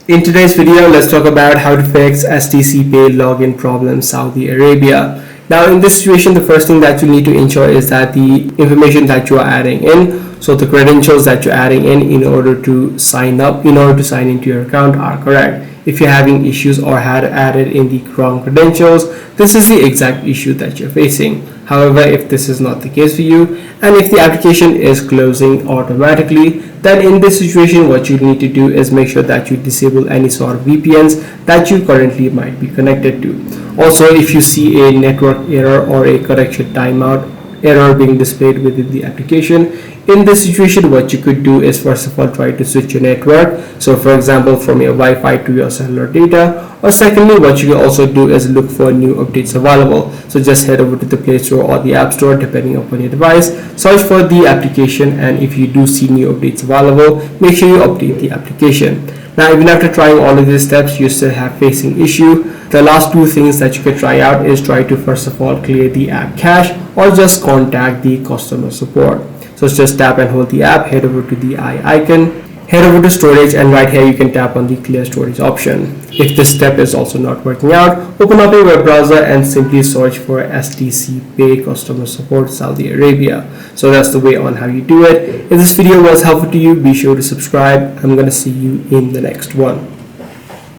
In today's video, let's talk about how to fix STC Pay login problem Saudi Arabia. Now in this situation, the first thing that you need to ensure is that the information that you are adding in, so the credentials that you're adding in order to sign into your account are correct. If you're having issues or had added in the wrong credentials, this is the exact issue that you're facing. However, if this is not the case for you and if the application is closing automatically, then in this situation what you need to do is make sure that you disable any sort of VPNs that you currently might be connected to. Also, if you see a network error or a connection timeout error being displayed within the application, in this situation what you could do is first of all try to switch your network, so for example from your Wi-Fi to your cellular data, or secondly what you can also do is look for new updates available. So just head over to the Play Store or the App Store depending upon your device, search for the application, and if you do see new updates available, make sure you update the application. Now even after trying all of these steps you still have facing issue, the last two things that you could try out is try to first of all clear the app cache or just contact the customer support. So just tap and hold the app, head over to the eye icon, head over to storage, and right here you can tap on the clear storage option. If this step is also not working out, open up a web browser and simply search for STC Pay customer support Saudi Arabia. So that's the way on how you do it. If this video was helpful to you, be sure to subscribe. I'm gonna see you in the next one.